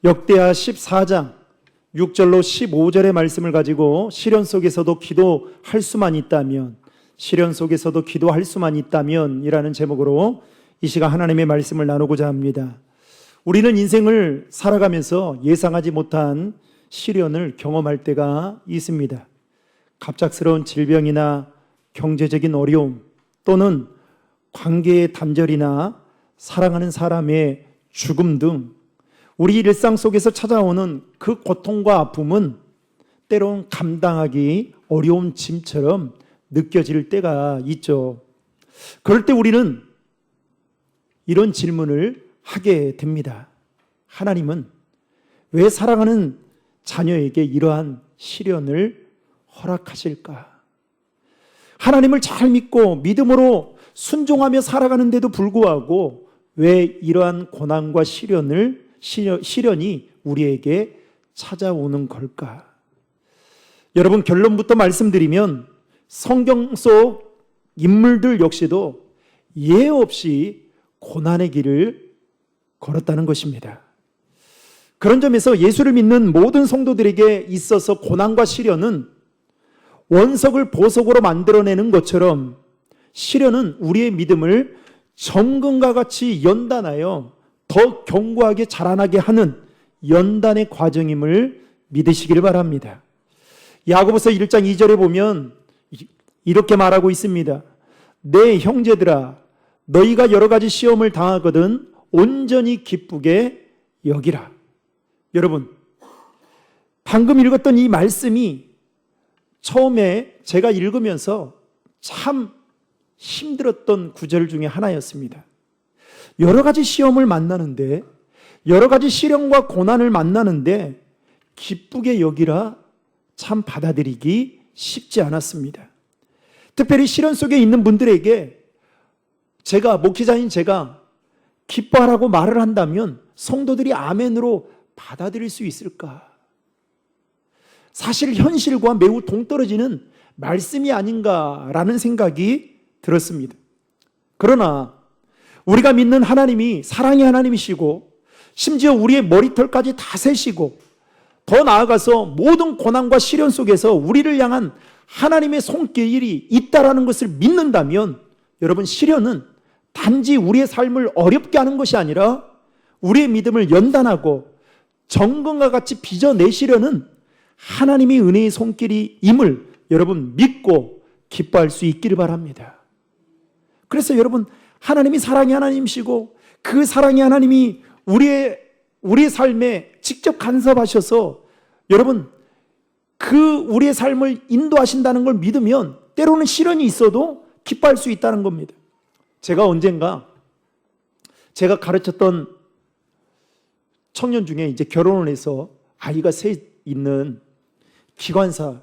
역대하 14장 6절로 15절의 말씀을 가지고 시련 속에서도 기도할 수만 있다면, 시련 속에서도 기도할 수만 있다면 이라는 제목으로 이 시간 하나님의 말씀을 나누고자 합니다. 우리는 인생을 살아가면서 예상하지 못한 시련을 경험할 때가 있습니다. 갑작스러운 질병이나 경제적인 어려움, 또는 관계의 단절이나 사랑하는 사람의 죽음 등 우리 일상 속에서 찾아오는 그 고통과 아픔은 때론 감당하기 어려운 짐처럼 느껴질 때가 있죠. 그럴 때 우리는 이런 질문을 하게 됩니다. 하나님은 왜 사랑하는 자녀에게 이러한 시련을 허락하실까? 하나님을 잘 믿고 믿음으로 순종하며 살아가는데도 불구하고 왜 이러한 고난과 시련이 우리에게 찾아오는 걸까? 여러분, 결론부터 말씀드리면 성경 속 인물들 역시도 예외 없이 고난의 길을 걸었다는 것입니다. 그런 점에서 예수를 믿는 모든 성도들에게 있어서 고난과 시련은 원석을 보석으로 만들어내는 것처럼 시련은 우리의 믿음을 정금과 같이 연단하여 더 견고하게 자라나게 하는 연단의 과정임을 믿으시길 바랍니다. 야고보서 1장 2절에 보면 이렇게 말하고 있습니다. 내 형제들아, 너희가 여러 가지 시험을 당하거든 온전히 기쁘게 여기라. 여러분, 방금 읽었던 이 말씀이 처음에 제가 읽으면서 참 힘들었던 구절 중에 하나였습니다. 여러 가지 시험을 만나는데, 여러 가지 시련과 고난을 만나는데 기쁘게 여기라, 참 받아들이기 쉽지 않았습니다. 특별히 시련 속에 있는 분들에게 목회자인 제가 기뻐하라고 말을 한다면 성도들이 아멘으로 받아들일 수 있을까? 사실 현실과 매우 동떨어지는 말씀이 아닌가라는 생각이 들었습니다. 그러나 우리가 믿는 하나님이 사랑의 하나님이시고 심지어 우리의 머리털까지 다 세시고 더 나아가서 모든 고난과 시련 속에서 우리를 향한 하나님의 손길이 있다라는 것을 믿는다면, 여러분, 시련은 단지 우리의 삶을 어렵게 하는 것이 아니라 우리의 믿음을 연단하고 정금과 같이 빚어내시려는 하나님의 은혜의 손길이 임을 여러분 믿고 기뻐할 수 있기를 바랍니다. 그래서 여러분, 하나님이 사랑의 하나님이시고 그 사랑의 하나님이 우리의 삶에 직접 간섭하셔서 여러분 우리의 삶을 인도하신다는 걸 믿으면 때로는 시련이 있어도 기뻐할 수 있다는 겁니다. 제가 언젠가 제가 가르쳤던 청년 중에 이제 결혼을 해서 아이가 셋 있는 기관사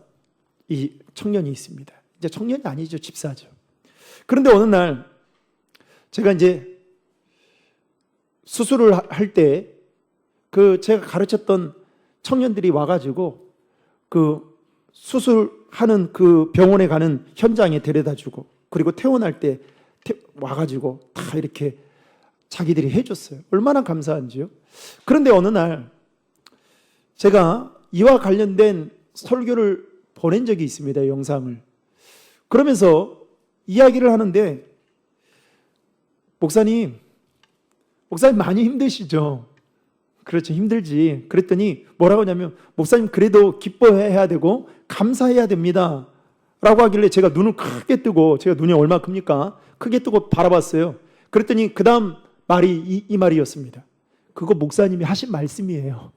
이 청년이 있습니다. 이제 청년이 아니죠, 집사죠. 그런데 어느 날 제가 이제 수술을 할 때 제가 가르쳤던 청년들이 와가지고 수술하는 병원에 가는 현장에 데려다주고, 그리고 퇴원할 때 와가지고 다 이렇게 자기들이 해줬어요. 얼마나 감사한지요. 그런데 어느 날 제가 이와 관련된 설교를 보낸 적이 있습니다. 영상을. 그러면서 이야기를 하는데 목사님 많이 힘드시죠? 그렇죠, 힘들지. 그랬더니 뭐라고 하냐면, 목사님 그래도 기뻐해야 되고 감사해야 됩니다 라고 하길래 제가 눈을 크게 뜨고, 제가 눈이 얼마나 큽니까? 크게 뜨고 바라봤어요. 그랬더니 그 다음 말이 이 말이었습니다. 그거 목사님이 하신 말씀이에요.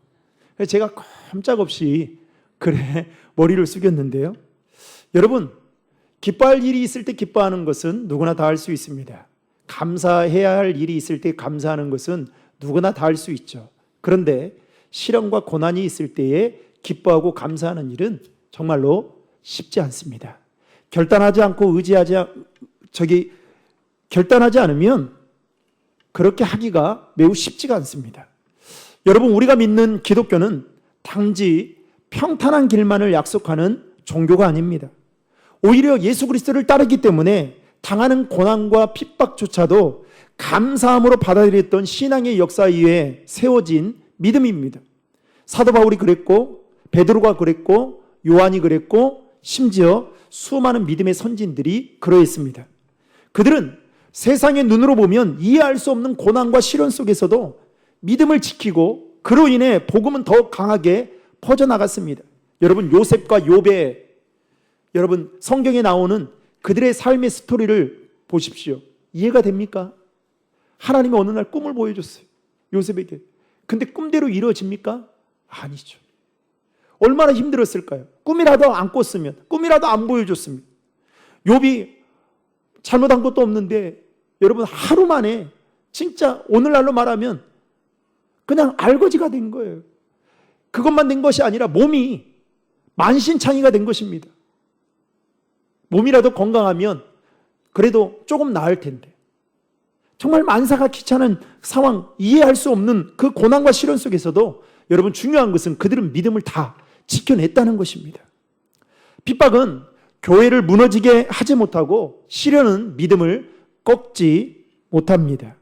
그래서 제가 꼼짝없이 머리를 숙였는데요. 여러분, 기뻐할 일이 있을 때 기뻐하는 것은 누구나 다 할 수 있습니다. 감사해야 할 일이 있을 때 감사하는 것은 누구나 다 할 수 있죠. 그런데 시련과 고난이 있을 때에 기뻐하고 감사하는 일은 정말로 쉽지 않습니다. 결단하지 않으면 그렇게 하기가 매우 쉽지가 않습니다. 여러분, 우리가 믿는 기독교는 단지 평탄한 길만을 약속하는 종교가 아닙니다. 오히려 예수 그리스도를 따르기 때문에 당하는 고난과 핍박조차도 감사함으로 받아들였던 신앙의 역사 위에 세워진 믿음입니다. 사도 바울이 그랬고 베드로가 그랬고 요한이 그랬고 심지어 수많은 믿음의 선진들이 그러했습니다. 그들은 세상의 눈으로 보면 이해할 수 없는 고난과 시련 속에서도 믿음을 지키고 그로 인해 복음은 더 강하게 퍼져나갔습니다. 여러분, 요셉과 욥의 여러분 성경에 나오는 그들의 삶의 스토리를 보십시오. 이해가 됩니까? 하나님이 어느 날 꿈을 보여줬어요, 요셉에게. 근데 꿈대로 이루어집니까? 아니죠. 얼마나 힘들었을까요? 꿈이라도 안 꿨으면, 꿈이라도 안 보여줬으면. 욥이 잘못한 것도 없는데 여러분 하루 만에 진짜 오늘날로 말하면 그냥 알거지가 된 거예요. 그것만 된 것이 아니라 몸이 만신창이가 된 것입니다. 몸이라도 건강하면 그래도 조금 나을 텐데 정말 만사가 귀찮은 상황, 이해할 수 없는 그 고난과 시련 속에서도 여러분 중요한 것은 그들은 믿음을 다 지켜냈다는 것입니다. 핍박은 교회를 무너지게 하지 못하고 시련은 믿음을 꺾지 못합니다.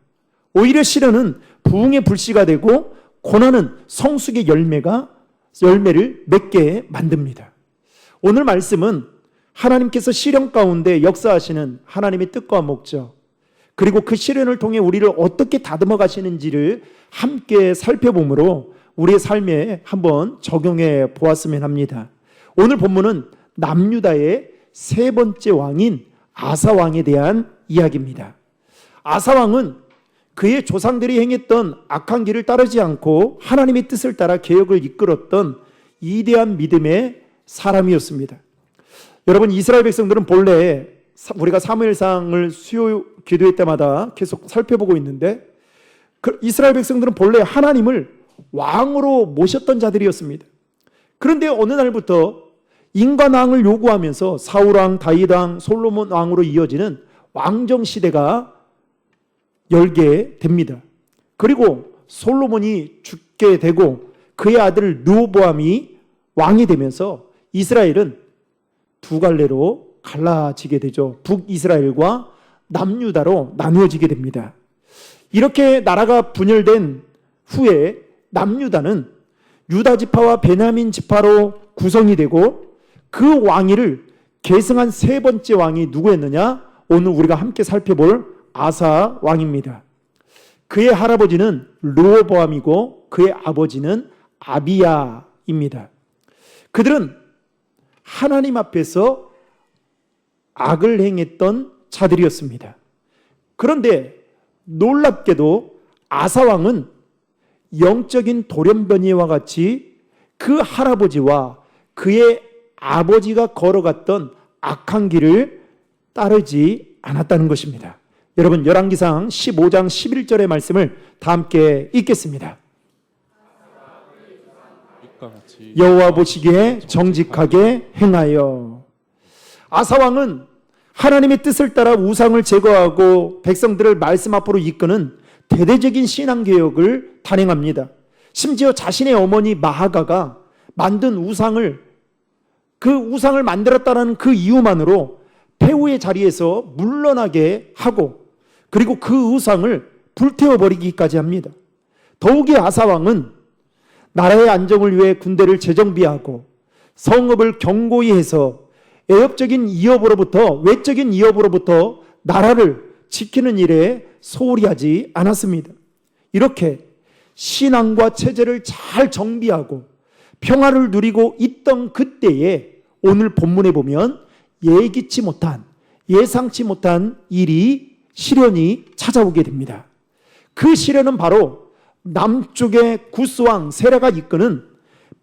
오히려 시련은 부흥의 불씨가 되고 고난은 성숙의 열매를 맺게 만듭니다. 오늘 말씀은 하나님께서 시련 가운데 역사하시는 하나님의 뜻과 목적, 그리고 그 시련을 통해 우리를 어떻게 다듬어 가시는지를 함께 살펴보므로 우리의 삶에 한번 적용해 보았으면 합니다. 오늘 본문은 남유다의 세 번째 왕인 아사 왕에 대한 이야기입니다. 아사 왕은 그의 조상들이 행했던 악한 길을 따르지 않고 하나님의 뜻을 따라 개혁을 이끌었던 위대한 믿음의 사람이었습니다. 여러분, 이스라엘 백성들은 본래 우리가 사무엘상을 수요 기도회 때마다 계속 살펴보고 있는데 이스라엘 백성들은 본래 하나님을 왕으로 모셨던 자들이었습니다. 그런데 어느 날부터 인간왕을 요구하면서 사울왕, 다윗왕, 솔로몬 왕으로 이어지는 왕정 시대가 열게 됩니다. 그리고 솔로몬이 죽게 되고 그의 아들 르호보암이 왕이 되면서 이스라엘은 두 갈래로 갈라지게 되죠. 북이스라엘과 남유다로 나누어지게 됩니다. 이렇게 나라가 분열된 후에 남유다는 유다 지파와 베냐민 지파로 구성이 되고 그 왕위를 계승한 세 번째 왕이 누구였느냐? 오늘 우리가 함께 살펴볼 아사 왕입니다. 그의 할아버지는 르호보암이고 그의 아버지는 아비야입니다. 그들은 하나님 앞에서 악을 행했던 자들이었습니다. 그런데 놀랍게도 아사 왕은 영적인 돌연변이와 같이 그 할아버지와 그의 아버지가 걸어갔던 악한 길을 따르지 않았다는 것입니다. 여러분, 열왕기상 15장 11절의 말씀을 다 함께 읽겠습니다. 여호와 보시기에 정직하게 행하여. 아사 왕은 하나님의 뜻을 따라 우상을 제거하고 백성들을 말씀 앞으로 이끄는 대대적인 신앙개혁을 단행합니다. 심지어 자신의 어머니 마하가가 만든 그 우상을 만들었다는 그 이유만으로 폐후의 자리에서 물러나게 하고 그리고 그 우상을 불태워버리기까지 합니다. 더욱이 아사왕은 나라의 안정을 위해 군대를 재정비하고 성읍을 견고히 해서 외적인 위협으로부터 나라를 지키는 일에 소홀히 하지 않았습니다. 이렇게 신앙과 체제를 잘 정비하고 평화를 누리고 있던 그때에 오늘 본문에 보면 예상치 못한 시련이 찾아오게 됩니다. 그 시련은 바로 남쪽의 구스왕 세라가 이끄는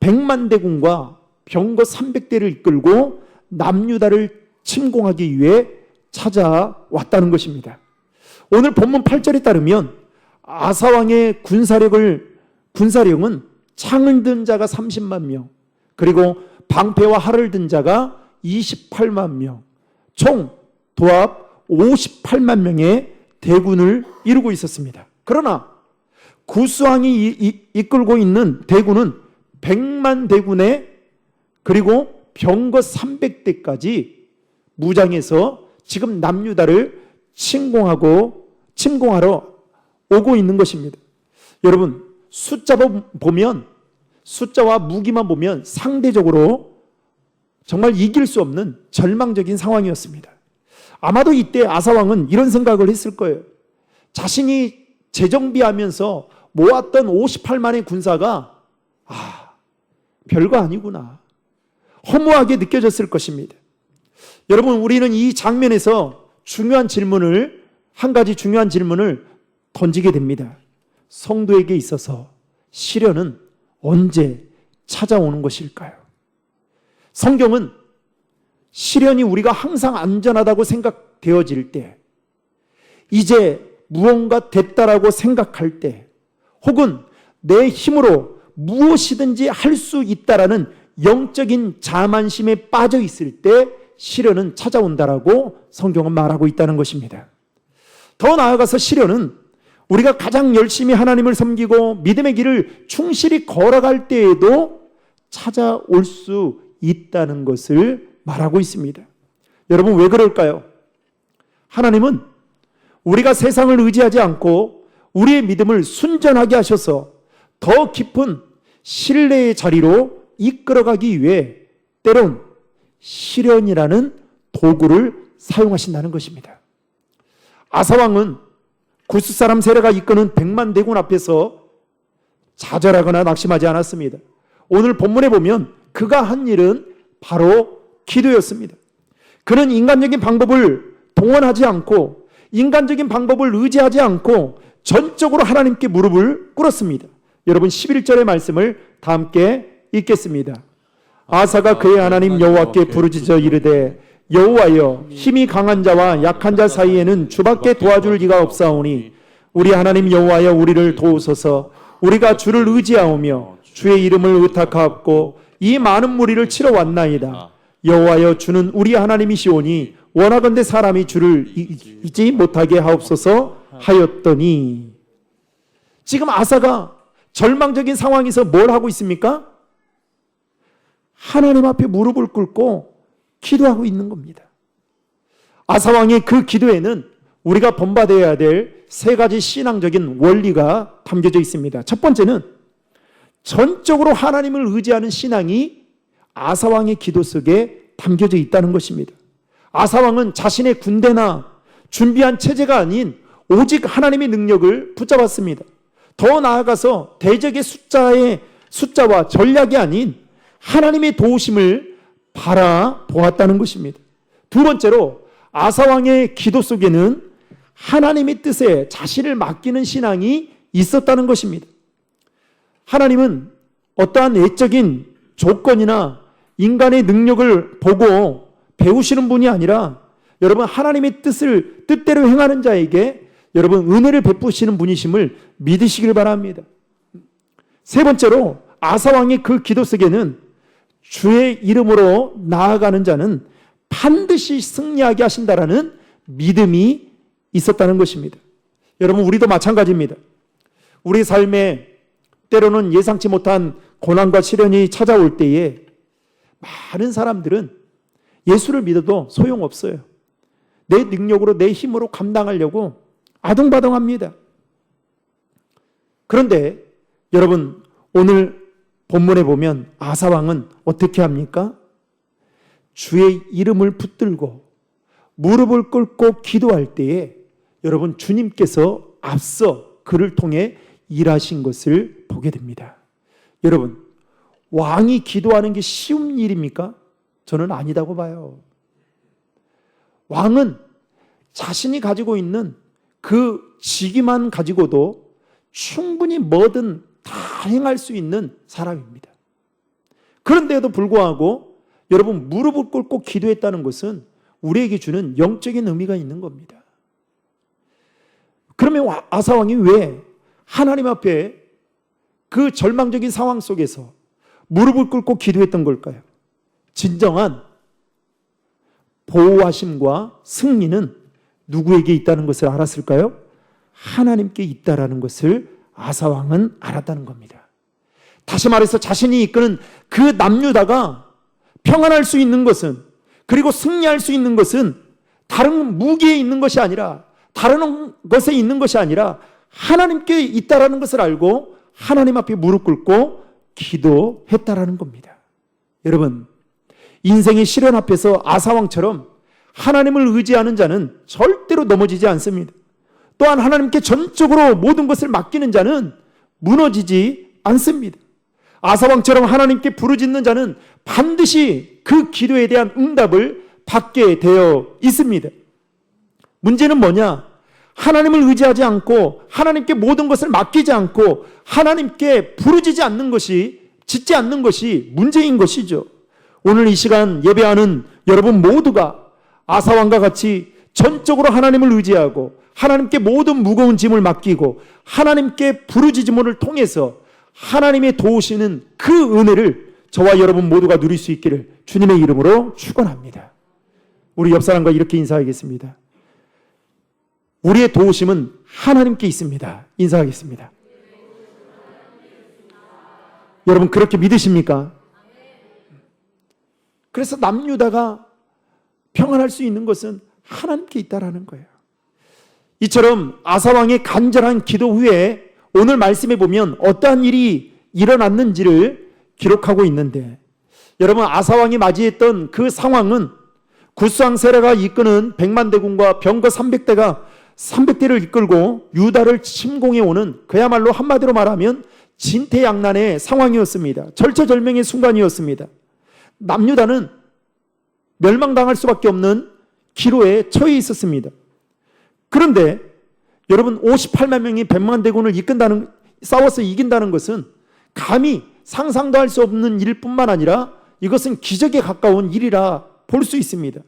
100만 대군과 병거 300대를 이끌고 남유다를 침공하기 위해 찾아왔다는 것입니다. 오늘 본문 8절에 따르면 아사왕의 군사령은 창을 든 자가 30만 명, 그리고 방패와 활을 든 자가 28만 명, 총 도합 58만 명의 대군을 이루고 있었습니다. 그러나 구스왕이 이끌고 있는 대군은 100만 대군에 그리고 병거 300대까지 무장해서 지금 남유다를 침공하러 오고 있는 것입니다. 여러분, 숫자 보면 숫자와 무기만 보면 상대적으로 정말 이길 수 없는 절망적인 상황이었습니다. 아마도 이때 아사왕은 이런 생각을 했을 거예요. 자신이 재정비하면서 모았던 58만의 군사가 별거 아니구나. 허무하게 느껴졌을 것입니다. 여러분, 우리는 이 장면에서 한 가지 중요한 질문을 던지게 됩니다. 성도에게 있어서 시련은 언제 찾아오는 것일까요? 성경은 시련이 우리가 항상 안전하다고 생각되어질 때, 이제 무언가 됐다라고 생각할 때, 혹은 내 힘으로 무엇이든지 할 수 있다라는 영적인 자만심에 빠져 있을 때 시련은 찾아온다라고 성경은 말하고 있다는 것입니다. 더 나아가서 시련은 우리가 가장 열심히 하나님을 섬기고 믿음의 길을 충실히 걸어갈 때에도 찾아올 수 있다는 것을 말하고 있습니다. 여러분, 왜 그럴까요? 하나님은 우리가 세상을 의지하지 않고 우리의 믿음을 순전하게 하셔서 더 깊은 신뢰의 자리로 이끌어가기 위해 때론 시련이라는 도구를 사용하신다는 것입니다. 아사왕은 구스 사람 세례가 이끄는 100만 대군 앞에서 좌절하거나 낙심하지 않았습니다. 오늘 본문에 보면 그가 한 일은 바로 기도였습니다. 그는 인간적인 방법을 동원하지 않고 인간적인 방법을 의지하지 않고 전적으로 하나님께 무릎을 꿇었습니다. 여러분, 11절의 말씀을 다 함께 읽겠습니다. 아사가 그의 하나님 여호와께 부르짖어 이르되 여호와여, 힘이 강한 자와 약한 자 사이에는 주밖에 도와줄 이가 없사오니 우리 하나님 여호와여, 우리를 도우소서. 우리가 주를 의지하오며 주의 이름을 의탁하옵고 이 많은 무리를 치러 왔나이다. 여호와여, 주는 우리 하나님이시오니 원하건대 사람이 주를 잊지 못하게 하옵소서 하였더니, 지금 아사가 절망적인 상황에서 뭘 하고 있습니까? 하나님 앞에 무릎을 꿇고 기도하고 있는 겁니다. 아사왕의 그 기도에는 우리가 본받아야 될 세 가지 신앙적인 원리가 담겨져 있습니다. 첫 번째는 전적으로 하나님을 의지하는 신앙이 아사왕의 기도 속에 담겨져 있다는 것입니다. 아사왕은 자신의 군대나 준비한 체제가 아닌 오직 하나님의 능력을 붙잡았습니다. 더 나아가서 대적의 숫자와 전략이 아닌 하나님의 도우심을 바라보았다는 것입니다. 두 번째로 아사왕의 기도 속에는 하나님의 뜻에 자신을 맡기는 신앙이 있었다는 것입니다. 하나님은 어떠한 외적인 조건이나 인간의 능력을 보고 배우시는 분이 아니라 여러분, 하나님의 뜻대로 행하는 자에게 여러분 은혜를 베푸시는 분이심을 믿으시길 바랍니다. 세 번째로 아사왕의 그 기도 속에는 주의 이름으로 나아가는 자는 반드시 승리하게 하신다라는 믿음이 있었다는 것입니다. 여러분, 우리도 마찬가지입니다. 우리 삶에 때로는 예상치 못한 고난과 시련이 찾아올 때에 많은 사람들은 예수를 믿어도 소용없어요. 내 능력으로, 내 힘으로 감당하려고 아둥바둥합니다. 그런데 여러분, 오늘 본문에 보면 아사왕은 어떻게 합니까? 주의 이름을 붙들고 무릎을 꿇고 기도할 때에 여러분, 주님께서 앞서 그를 통해 일하신 것을 보게 됩니다. 여러분, 왕이 기도하는 게 쉬운 일입니까? 저는 아니다고 봐요. 왕은 자신이 가지고 있는 그 직위만 가지고도 충분히 뭐든 다 행할 수 있는 사람입니다. 그런데도 불구하고 여러분, 무릎을 꿇고 기도했다는 것은 우리에게 주는 영적인 의미가 있는 겁니다. 그러면 아사왕이 왜 하나님 앞에 그 절망적인 상황 속에서 무릎을 꿇고 기도했던 걸까요? 진정한 보호하심과 승리는 누구에게 있다는 것을 알았을까요? 하나님께 있다라는 것을 아사왕은 알았다는 겁니다. 다시 말해서 자신이 이끄는 그 남유다가 평안할 수 있는 것은, 그리고 승리할 수 있는 것은 다른 무기에 있는 것이 아니라, 다른 것에 있는 것이 아니라 하나님께 있다라는 것을 알고 하나님 앞에 무릎 꿇고 기도했다라는 겁니다. 여러분, 인생의 시련 앞에서 아사왕처럼 하나님을 의지하는 자는 절대로 넘어지지 않습니다. 또한 하나님께 전적으로 모든 것을 맡기는 자는 무너지지 않습니다. 아사왕처럼 하나님께 부르짖는 자는 반드시 그 기도에 대한 응답을 받게 되어 있습니다. 문제는 뭐냐? 하나님을 의지하지 않고 하나님께 모든 것을 맡기지 않고 하나님께 부르짖지 않는 것이, 짓지 않는 것이 문제인 것이죠. 오늘 이 시간 예배하는 여러분 모두가 아사왕과 같이 전적으로 하나님을 의지하고 하나님께 모든 무거운 짐을 맡기고 하나님께 부르짖음을 통해서 하나님의 도우시는 그 은혜를 저와 여러분 모두가 누릴 수 있기를 주님의 이름으로 축원합니다. 우리 옆 사람과 이렇게 인사하겠습니다. 우리의 도우심은 하나님께 있습니다. 인사하겠습니다. 여러분 그렇게 믿으십니까? 그래서 남유다가 평안할 수 있는 것은 하나님께 있다라는 거예요. 이처럼 아사왕의 간절한 기도 후에 오늘 말씀에 보면 어떠한 일이 일어났는지를 기록하고 있는데, 여러분 아사왕이 맞이했던 그 상황은 굿왕 세라가 이끄는 100만 대군과 병거 300대를 이끌고 유다를 침공해 오는, 그야말로 한마디로 말하면 진퇴양난의 상황이었습니다. 절체절명의 순간이었습니다. 남유다는 멸망당할 수밖에 없는 기로에 처해 있었습니다. 그런데 여러분 58만 명이 100만 대군을 싸워서 이긴다는 것은 감히 상상도 할 수 없는 일뿐만 아니라 이것은 기적에 가까운 일이라 볼 수 있습니다.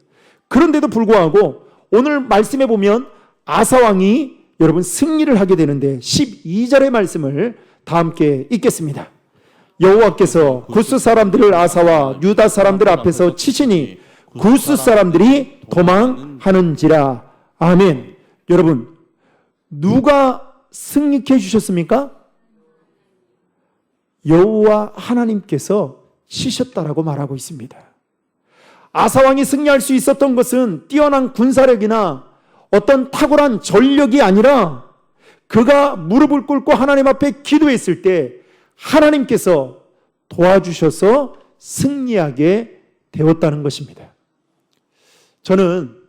그런데도 불구하고 오늘 말씀에 보면 아사왕이 여러분 승리를 하게 되는데 12절의 말씀을 다 함께 읽겠습니다. 여호와께서 구스 사람들을 아사와 유다 사람들 앞에서 치시니 구스 사람들이 도망하는지라. 아멘. 여러분 누가 승리케 해주셨습니까? 여호와 하나님께서 치셨다라고 말하고 있습니다. 아사왕이 승리할 수 있었던 것은 뛰어난 군사력이나 어떤 탁월한 전력이 아니라 그가 무릎을 꿇고 하나님 앞에 기도했을 때 하나님께서 도와주셔서 승리하게 되었다는 것입니다. 저는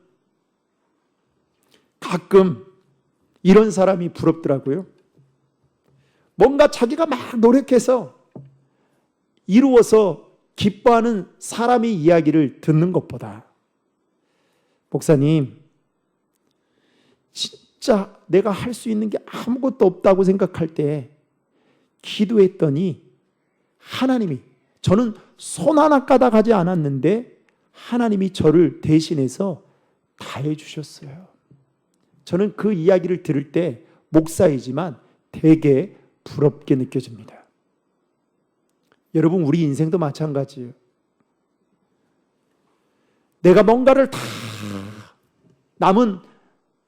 가끔 이런 사람이 부럽더라고요. 뭔가 자기가 막 노력해서 이루어서 기뻐하는 사람의 이야기를 듣는 것보다, 목사님 진짜 내가 할 수 있는 게 아무것도 없다고 생각할 때 기도했더니 하나님이, 저는 손 하나 까닥하지 않았는데 하나님이 저를 대신해서 다 해주셨어요. 저는 그 이야기를 들을 때 목사이지만 되게 부럽게 느껴집니다. 여러분 우리 인생도 마찬가지예요. 내가 뭔가를 다 남은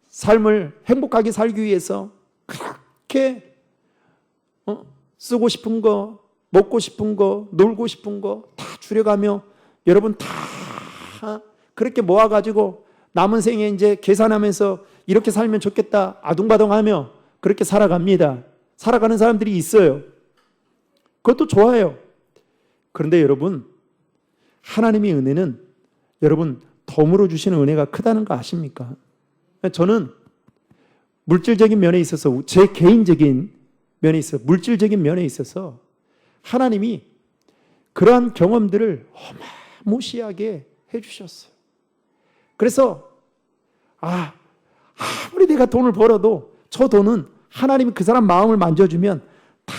삶을 행복하게 살기 위해서 그렇게 쓰고 싶은 거, 먹고 싶은 거, 놀고 싶은 거 다 줄여가며 여러분 다 그렇게 모아가지고 남은 생에 이제 계산하면서 이렇게 살면 좋겠다 아둥바둥하며 그렇게 살아갑니다. 살아가는 사람들이 있어요. 그것도 좋아요. 그런데 여러분 하나님의 은혜는 여러분 덤으로 주시는 은혜가 크다는 거 아십니까? 저는 물질적인 면에 있어서, 제 개인적인 면에 있어서, 물질적인 면에 있어서 하나님이 그러한 경험들을 어마무시하게 해주셨어요. 그래서 아무리 내가 돈을 벌어도 저 돈은 하나님이 그 사람 마음을 만져주면 다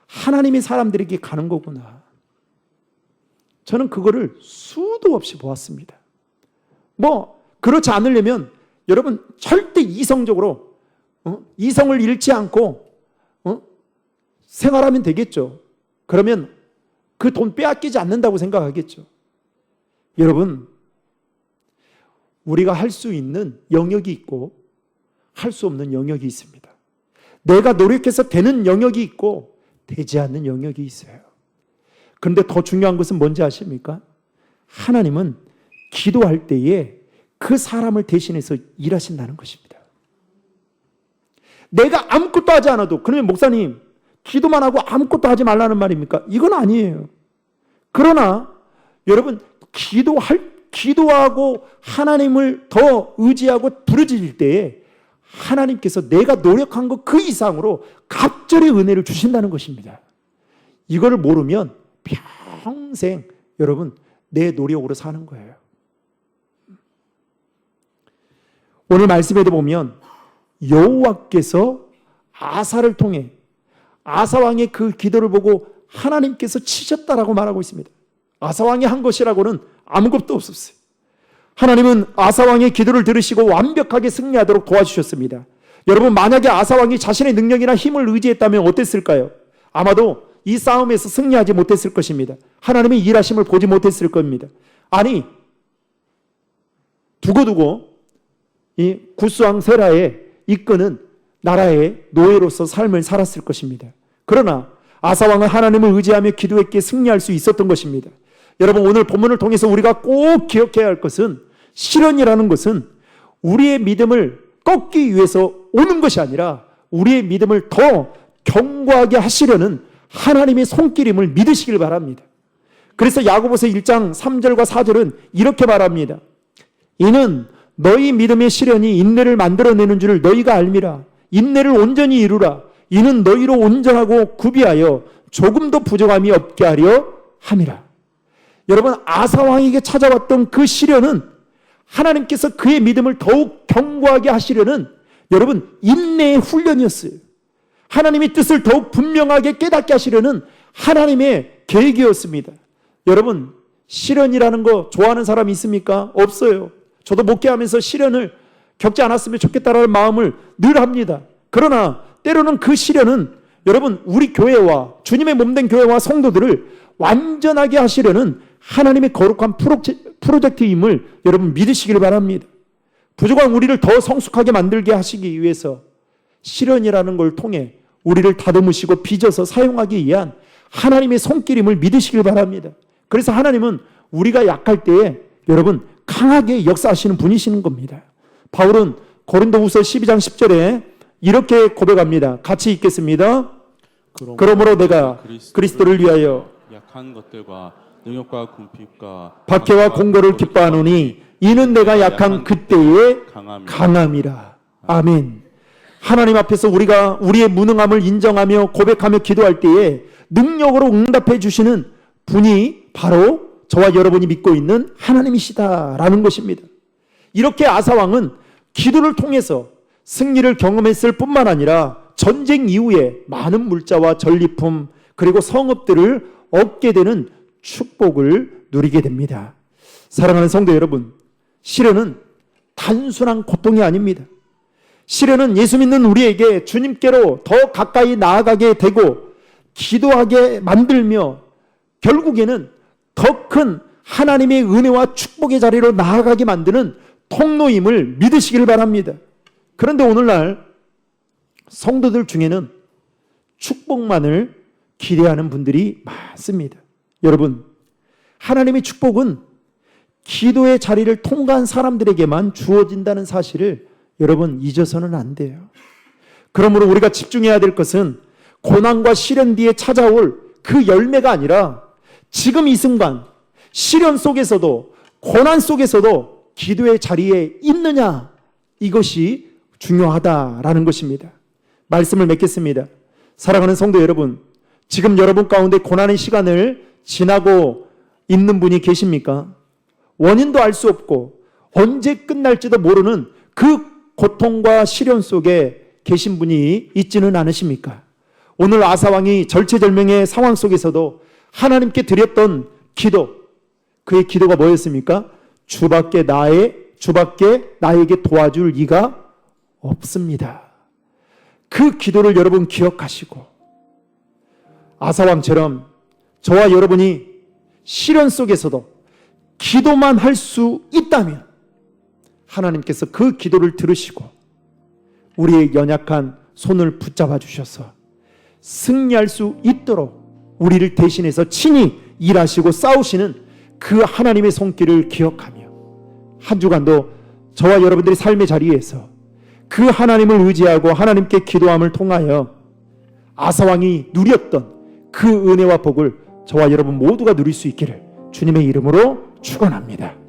하나님의 사람들에게 가는 거구나. 저는 그거를 수도 없이 보았습니다. 그렇지 않으려면 여러분 절대 이성적으로 이성을 잃지 않고 생활하면 되겠죠. 그러면 그 돈 빼앗기지 않는다고 생각하겠죠. 여러분 우리가 할 수 있는 영역이 있고 할 수 없는 영역이 있습니다. 내가 노력해서 되는 영역이 있고 되지 않는 영역이 있어요. 그런데 더 중요한 것은 뭔지 아십니까? 하나님은 기도할 때에 그 사람을 대신해서 일하신다는 것입니다. 내가 아무것도 하지 않아도, 그러면 목사님 기도만 하고 아무것도 하지 말라는 말입니까? 이건 아니에요. 그러나 여러분, 기도하고 하나님을 더 의지하고 부르짖을 때에 하나님께서 내가 노력한 것 그 이상으로 갑절의 은혜를 주신다는 것입니다. 이거를 모르면 평생 여러분 내 노력으로 사는 거예요. 오늘 말씀에도 보면 여호와께서 아사를 통해 아사 왕의 그 기도를 보고 하나님께서 치셨다라고 말하고 있습니다. 아사 왕이 한 것이라고는 아무것도 없었어요. 하나님은 아사 왕의 기도를 들으시고 완벽하게 승리하도록 도와주셨습니다. 여러분, 만약에 아사 왕이 자신의 능력이나 힘을 의지했다면 어땠을까요? 아마도 이 싸움에서 승리하지 못했을 것입니다. 하나님의 일하심을 보지 못했을 겁니다. 아니, 두고두고 이 구스왕 세라에 이끄는 나라의 노예로서 삶을 살았을 것입니다. 그러나 아사 왕은 하나님을 의지하며 기도했기에 승리할 수 있었던 것입니다. 여러분, 오늘 본문을 통해서 우리가 꼭 기억해야 할 것은, 시련이라는 것은 우리의 믿음을 꺾기 위해서 오는 것이 아니라 우리의 믿음을 더 견고하게 하시려는 하나님의 손길임을 믿으시길 바랍니다. 그래서 야고보서 1장 3절과 4절은 이렇게 말합니다. 이는 너희 믿음의 시련이 인내를 만들어내는 줄을 너희가 알미라. 인내를 온전히 이루라. 이는 너희로 온전하고 구비하여 조금도 부족함이 없게 하려 함이라. 여러분, 아사 왕에게 찾아왔던 그 시련은 하나님께서 그의 믿음을 더욱 견고하게 하시려는 여러분 인내의 훈련이었어요. 하나님의 뜻을 더욱 분명하게 깨닫게 하시려는 하나님의 계획이었습니다. 여러분, 시련이라는 거 좋아하는 사람이 있습니까? 없어요. 저도 목회하면서 시련을 겪지 않았으면 좋겠다라는 마음을 늘 합니다. 그러나 때로는 그 시련은 여러분 우리 교회와 주님의 몸된 교회와 성도들을 완전하게 하시려는 하나님의 거룩한 프로젝트임을 여러분 믿으시길 바랍니다. 부족한 우리를 더 성숙하게 만들게 하시기 위해서 시련이라는 걸 통해 우리를 다듬으시고 빚어서 사용하기 위한 하나님의 손길임을 믿으시길 바랍니다. 그래서 하나님은 우리가 약할 때에 여러분 강하게 역사하시는 분이시는 겁니다. 바울은 고린도후서 12장 10절에 이렇게 고백합니다. 같이 읽겠습니다. 그러므로 내가 그리스도를 위하여 약한 것들과 능력과 궁핍과 박해와 공고를 기뻐하노니 이는 내가 약한 그때의 강함이라. 아멘. 하나님 앞에서 우리가 우리의 무능함을 인정하며 고백하며 기도할 때에 능력으로 응답해 주시는 분이 바로 저와 여러분이 믿고 있는 하나님이시다라는 것입니다. 이렇게 아사왕은 기도를 통해서 승리를 경험했을 뿐만 아니라 전쟁 이후에 많은 물자와 전리품 그리고 성읍들을 얻게 되는 축복을 누리게 됩니다. 사랑하는 성도 여러분, 시련은 단순한 고통이 아닙니다. 시련은 예수 믿는 우리에게 주님께로 더 가까이 나아가게 되고 기도하게 만들며 결국에는 더 큰 하나님의 은혜와 축복의 자리로 나아가게 만드는 통로임을 믿으시길 바랍니다. 그런데 오늘날 성도들 중에는 축복만을 기대하는 분들이 많습니다. 여러분, 하나님의 축복은 기도의 자리를 통과한 사람들에게만 주어진다는 사실을 여러분 잊어서는 안 돼요. 그러므로 우리가 집중해야 될 것은 고난과 시련 뒤에 찾아올 그 열매가 아니라 지금 이 순간 시련 속에서도 고난 속에서도 기도의 자리에 있느냐, 이것이 중요하다라는 것입니다. 말씀을 맺겠습니다. 사랑하는 성도 여러분, 지금 여러분 가운데 고난의 시간을 지나고 있는 분이 계십니까? 원인도 알 수 없고 언제 끝날지도 모르는 그 고통과 시련 속에 계신 분이 있지는 않으십니까? 오늘 아사왕이 절체절명의 상황 속에서도 하나님께 드렸던 기도, 그의 기도가 뭐였습니까? 주밖에 나에게 도와줄 이가 없습니다. 그 기도를 여러분 기억하시고 아사왕처럼 저와 여러분이 시련 속에서도 기도만 할 수 있다면 하나님께서 그 기도를 들으시고 우리의 연약한 손을 붙잡아 주셔서 승리할 수 있도록 우리를 대신해서 친히 일하시고 싸우시는 그 하나님의 손길을 기억하며 한 주간도 저와 여러분들의 삶의 자리에서 그 하나님을 의지하고 하나님께 기도함을 통하여 아사 왕이 누렸던 그 은혜와 복을 저와 여러분 모두가 누릴 수 있기를 주님의 이름으로 축원합니다.